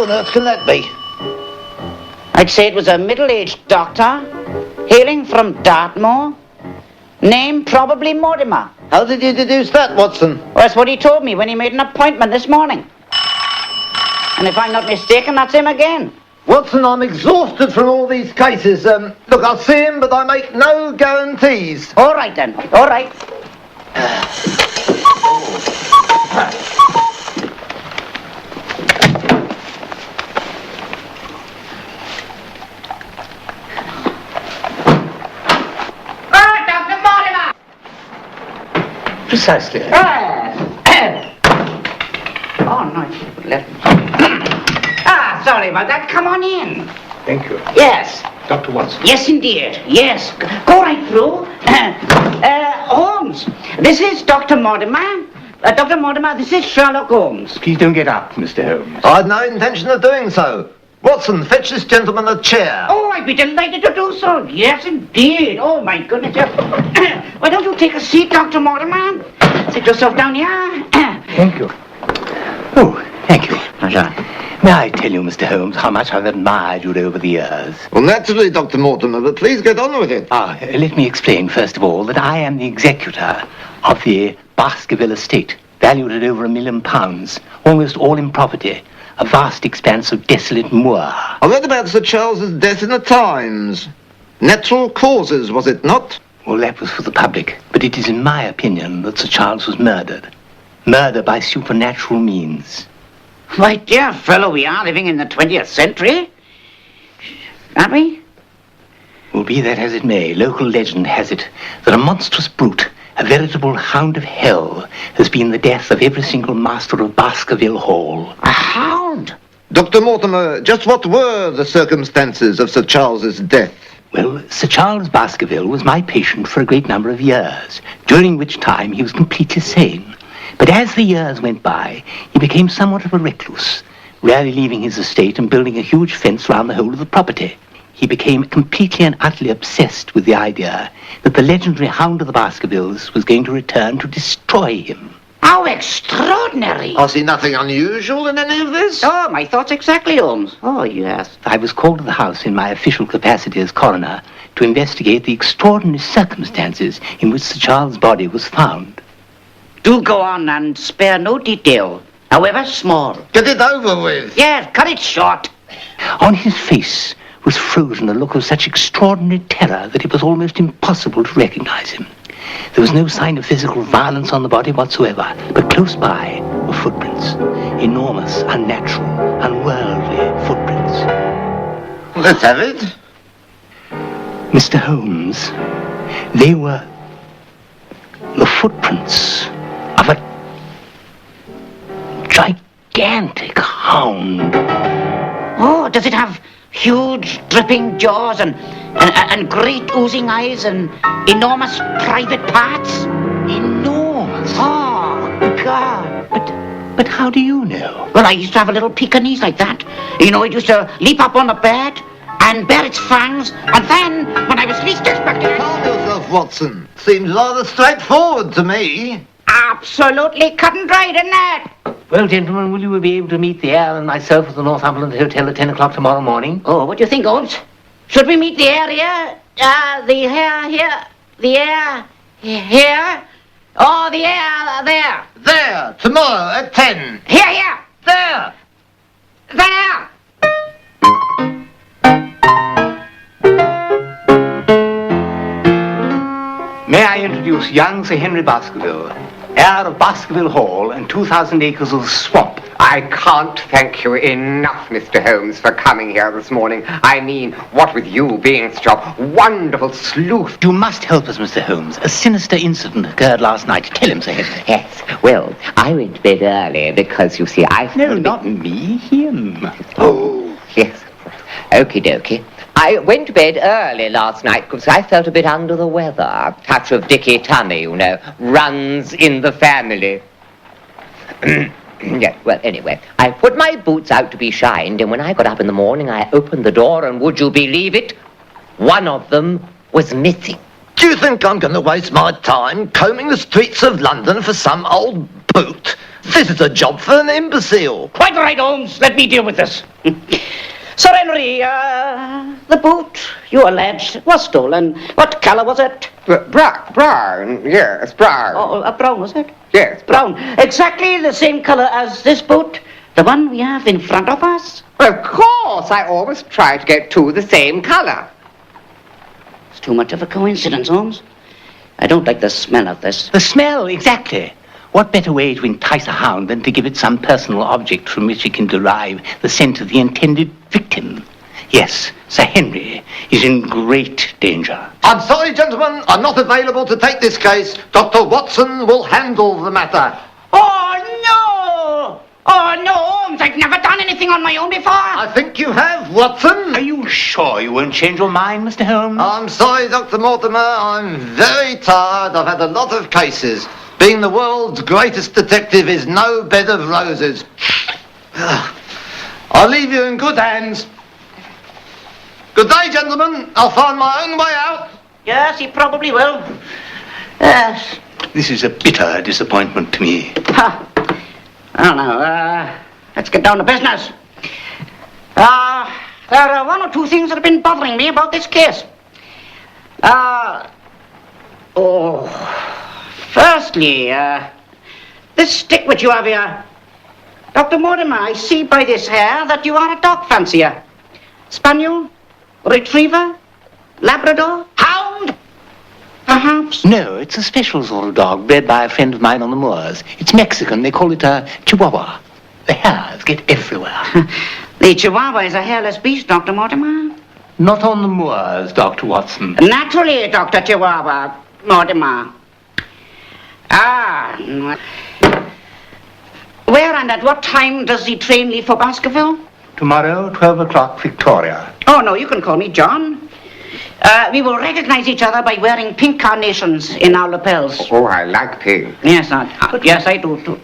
on earth can that be? I'd say it was a middle-aged doctor, hailing from Dartmoor. Name probably Mortimer. How did you deduce that, Watson? Well, that's what he told me when he made an appointment this morning. And if I'm not mistaken, that's him again. Watson, I'm exhausted from all these cases. Look, I'll see him, but I make no guarantees. All right, then. All right. Dr. Mortimer! Precisely. Oh, no, let me. Sorry about that. Come on in. Thank you. Yes. Dr. Watson. Yes, indeed. Yes. Go right through. Holmes, this is Dr. Mortimer. Dr. Mortimer, this is Sherlock Holmes. Please don't get up, Mr. Holmes. I'd no intention of doing so. Watson, fetch this gentleman a chair. Oh, I'd be delighted to do so. Yes, indeed. Oh, my goodness. Why don't you take a seat, Dr. Mortimer? Sit yourself down here. Thank you. Oh, thank you. Pleasure. May I tell you, Mr. Holmes, how much I've admired you over the years? Well, naturally, Dr. Mortimer, but please get on with it. Let me explain, first of all, that I am the executor of the Baskervilles estate, valued at over £1 million, almost all in property, a vast expanse of desolate moor. I read about Sir Charles's death in the Times. Natural causes, was it not? Well, that was for the public, but it is in my opinion that Sir Charles was murdered. Murder by supernatural means. My dear fellow, we are living in the 20th century. Aren't we? Well, be that as it may, local legend has it that a monstrous brute, a veritable hound of hell, has been the death of every single master of Baskerville Hall. A hound? Dr. Mortimer, just what were the circumstances of Sir Charles's death? Well, Sir Charles Baskerville was my patient for a great number of years, during which time he was completely sane. But as the years went by, he became somewhat of a recluse, rarely leaving his estate and building a huge fence round the whole of the property. He became completely and utterly obsessed with the idea that the legendary Hound of the Baskervilles was going to return to destroy him. How extraordinary! I see nothing unusual in any of this. Oh, my thoughts exactly, Holmes. Oh, yes. I was called to the house in my official capacity as coroner to investigate the extraordinary circumstances in which Sir Charles' body was found. Do go on and spare no detail, however small. Get it over with. Yes, cut it short. On his face was frozen a look of such extraordinary terror that it was almost impossible to recognize him. There was no sign of physical violence on the body whatsoever, but close by were footprints. Enormous, unnatural, unworldly footprints. Let's have it. Mr. Holmes, they were the footprints of a gigantic hound. Oh, does it have huge dripping jaws and great oozing eyes and enormous private parts? Enormous. Oh, God. But how do you know? Well, I used to have a little Pekingese like that. You know, it used to leap up on the bed and bare its fangs, and then, when I was least expecting it... Calm yourself, Watson. Seems rather straightforward to me. Absolutely cut and dried, isn't it? Well, gentlemen, will you be able to meet the heir and myself at the Northumberland Hotel at 10 o'clock tomorrow morning? Oh, what do you think, Holmes? Should we meet the heir here? The heir here? The heir here? Oh, the heir there? There, tomorrow at 10. Here! There! There! May I introduce young Sir Henry Baskerville, heir of Baskerville Hall and 2,000 acres of swamp. I can't thank you enough, Mr. Holmes, for coming here this morning. I mean, what with you being such a wonderful sleuth. You must help us, Mr. Holmes. A sinister incident occurred last night. Tell him, Sir Henry. Yes, well, I went to bed early because, you see, No, not me, him. Oh, yes, of course. Okie dokie. I went to bed early last night because I felt a bit under the weather. A touch of dicky tummy, you know, runs in the family. Yes, well, anyway, I put my boots out to be shined, and when I got up in the morning, I opened the door, and would you believe it? One of them was missing. Do you think I'm going to waste my time combing the streets of London for some old boot? This is a job for an imbecile. Quite right, Holmes. Let me deal with this. Sir Henry, the boot you alleged was stolen. What colour was it? Brown, yes, brown. Oh, brown, was it? Yes, Brown. Exactly the same colour as this boot, the one we have in front of us. Of course, I always try to get two the same colour. It's too much of a coincidence, Holmes. I don't like the smell of this. The smell, exactly. What better way to entice a hound than to give it some personal object from which it can derive the scent of the intended victim? Yes, Sir Henry is in great danger. I'm sorry, gentlemen, I'm not available to take this case. Dr. Watson will handle the matter. Oh, no! Oh, no, Holmes, I've never done anything on my own before. I think you have, Watson. Are you sure you won't change your mind, Mr. Holmes? I'm sorry, Dr. Mortimer, I'm very tired. I've had a lot of cases. Being the world's greatest detective is no bed of roses. I'll leave you in good hands. Good day, gentlemen. I'll find my own way out. Yes, he probably will. Yes. This is a bitter disappointment to me. Ha. I don't know. Let's get down to business. There are one or two things that have been bothering me about this case. Firstly, this stick which you have here. Dr. Mortimer, I see by this hair that you are a dog fancier. Spaniel? Retriever? Labrador? Hound? Perhaps? No, it's a special sort of dog bred by a friend of mine on the moors. It's Mexican. They call it a Chihuahua. The hairs get everywhere. The Chihuahua is a hairless beast, Dr. Mortimer. Not on the moors, Dr. Watson. Naturally, Dr. Chihuahua, Mortimer. Where and at what time does the train leave for Baskerville? Tomorrow, 12 o'clock, Victoria. Oh, no, you can call me John. We will recognize each other by wearing pink carnations in our lapels. Oh, I like pink. Yes, yes, I do too.